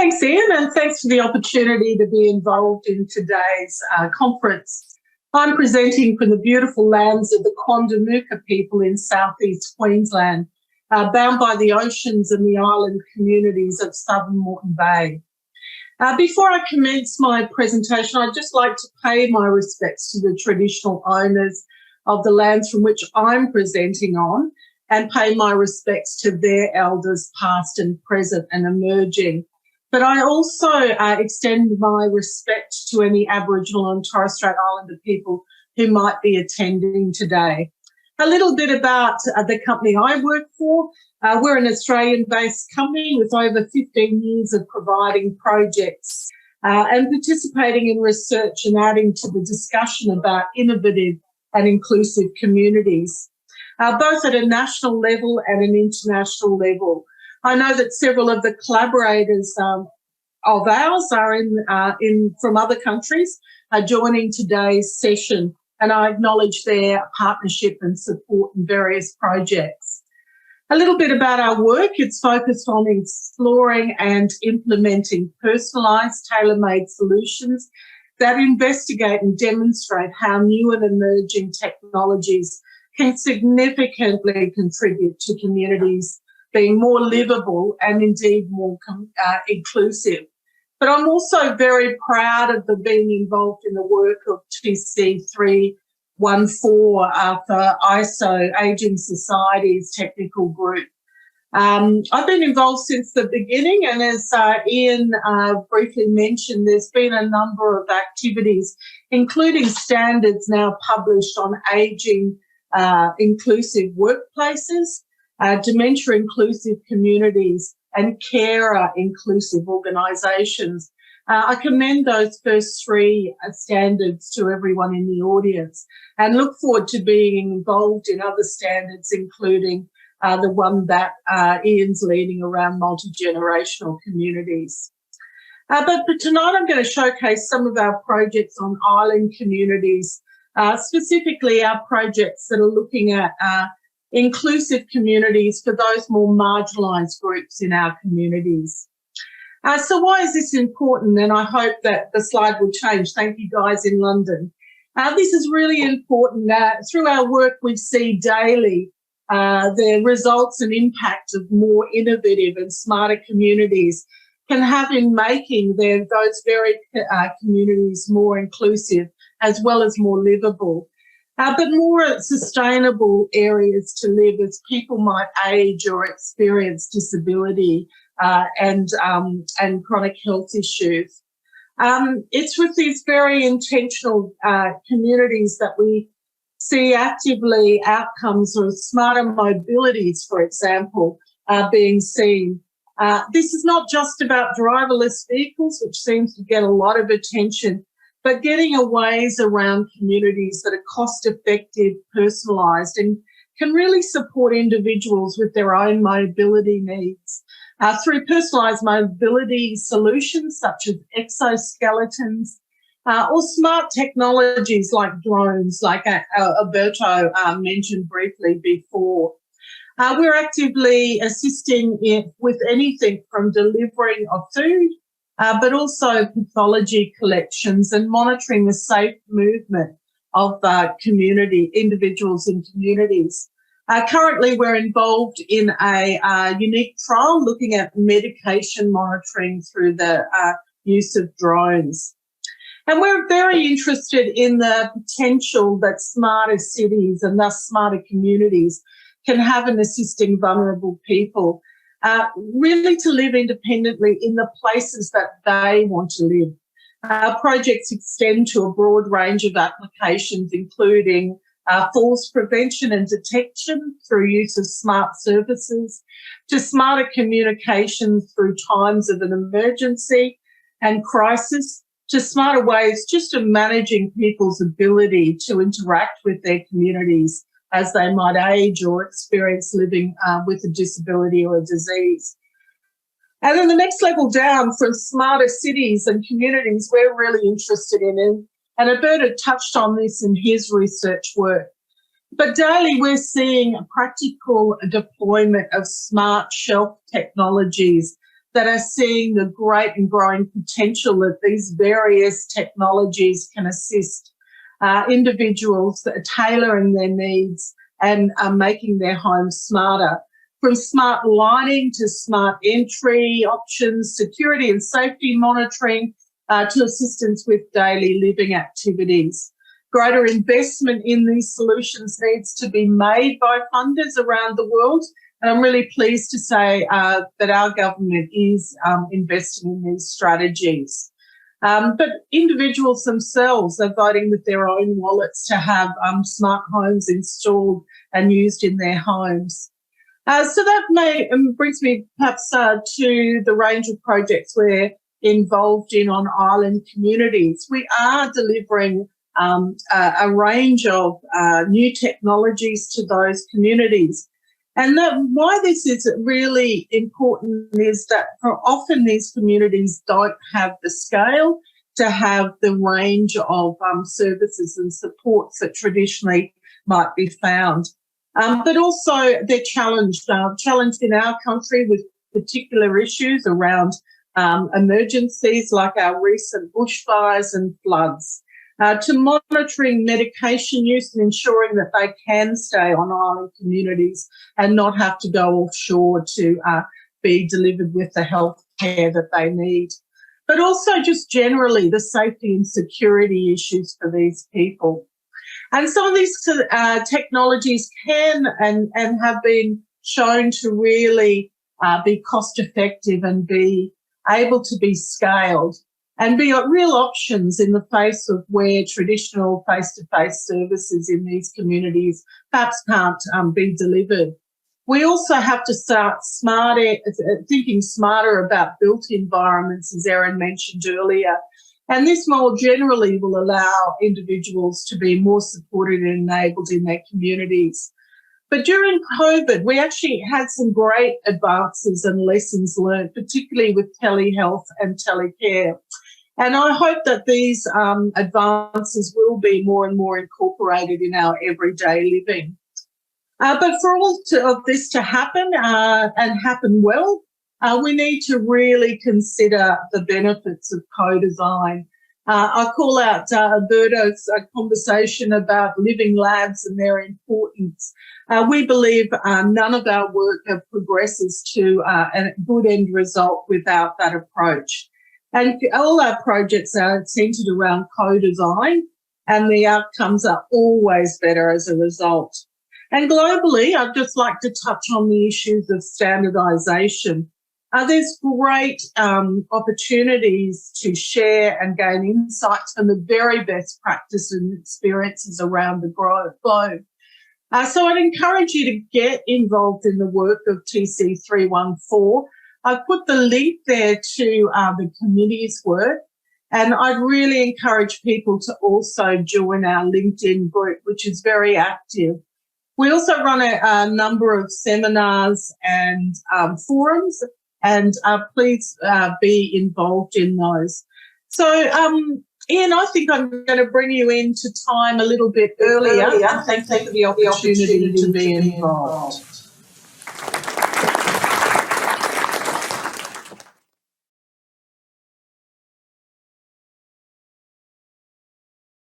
Thanks, Ian, and thanks for the opportunity to be involved in today's conference. I'm presenting from the beautiful lands of the Quandamooka people in southeast Queensland, bound by the oceans and the island communities of southern Moreton Bay. Before I commence my presentation, I'd just like to pay my respects to the traditional owners of the lands from which I'm presenting on, and pay my respects to their elders past and present and emerging. But I also extend my respect to any Aboriginal and Torres Strait Islander people who might be attending today. A little bit about the company I work for. We're an Australian-based company with over 15 years of providing projects and participating in research and adding to the discussion about innovative and inclusive communities, both at a national level and an international level. I know that several of the collaborators of ours are from other countries joining today's session, and I acknowledge their partnership and support in various projects. A little bit about our work. It's focused on exploring and implementing personalised, tailor-made solutions that investigate and demonstrate how new and emerging technologies can significantly contribute to communities being more livable and indeed more inclusive. But I'm also very proud of being involved in the work of TC 314 for ISO, Ageing Society's technical group. I've been involved since the beginning, and as Ian briefly mentioned, there's been a number of activities, including standards now published on ageing inclusive workplaces, dementia inclusive communities, and carer inclusive organisations. I commend those first three standards to everyone in the audience and look forward to being involved in other standards, including the one that Ian's leading around multi-generational communities. But tonight I'm going to showcase some of our projects on island communities, specifically our projects that are looking at inclusive communities for those more marginalised groups in our communities. So why is this important? And I hope that the slide will change. Thank you guys in London. This is really important. Through our work we see daily the results and impact of more innovative and smarter communities can have in making those very communities more inclusive as well as more livable. But more sustainable areas to live as people might age or experience disability and chronic health issues. It's with these very intentional communities that we see actively outcomes of smarter mobilities, for example, being seen. This is not just about driverless vehicles, which seems to get a lot of attention, but getting a ways around communities that are cost-effective, personalised, and can really support individuals with their own mobility needs through personalised mobility solutions such as exoskeletons or smart technologies like drones, like Alberto mentioned briefly before. We're actively assisting with anything from delivering of food, but also pathology collections and monitoring the safe movement of individuals in communities. Currently, we're involved in a unique trial looking at medication monitoring through the use of drones. And we're very interested in the potential that smarter cities and thus smarter communities can have in assisting vulnerable people, really to live independently in the places that they want to live. Our projects extend to a broad range of applications, including falls prevention and detection through use of smart services, to smarter communications through times of an emergency and crisis, to smarter ways just of managing people's ability to interact with their communities as they might age or experience living with a disability or a disease. And then the next level down, from smarter cities and communities, we're really interested in, and Alberto touched on this in his research work. But daily we're seeing a practical deployment of smart shelf technologies that are seeing the great and growing potential that these various technologies can assist individuals that are tailoring their needs and making their homes smarter. From smart lighting to smart entry options, security and safety monitoring, to assistance with daily living activities. Greater investment in these solutions needs to be made by funders around the world. And I'm really pleased to say that our government is investing in these strategies. But individuals themselves are voting with their own wallets to have smart homes installed and used in their homes. So that brings me perhaps to the range of projects we're involved in on island communities. We are delivering a range of new technologies to those communities. And why this is really important is that often these communities don't have the scale to have the range of services and supports that traditionally might be found. But also they're challenged in our country with particular issues around emergencies like our recent bushfires and floods, to monitoring medication use and ensuring that they can stay on island communities and not have to go offshore to be delivered with the health care that they need. But also just generally the safety and security issues for these people. And some of these technologies can and have been shown to really be cost effective and be able to be scaled and be real options in the face of where traditional face-to-face services in these communities perhaps can't be delivered. We also have to start thinking smarter about built environments, as Erin mentioned earlier. And this more generally will allow individuals to be more supported and enabled in their communities. But during COVID, we actually had some great advances and lessons learned, particularly with telehealth and telecare. And I hope that these advances will be more and more incorporated in our everyday living. But for all of this to happen and happen well, we need to really consider the benefits of co-design. I call out Alberto's conversation about living labs and their importance. We believe none of our work progresses to a good end result without that approach. And all our projects are centred around co-design, and the outcomes are always better as a result. And globally, I'd just like to touch on the issues of standardisation. There's great opportunities to share and gain insights from the very best practice and experiences around the globe. So I'd encourage you to get involved in the work of TC314. I've put the link there to the committee's work, and I'd really encourage people to also join our LinkedIn group, which is very active. We also run a number of seminars and forums, and please be involved in those. So, Ian, I think I'm going to bring you into time a little bit earlier. Thank you for the opportunity to be involved.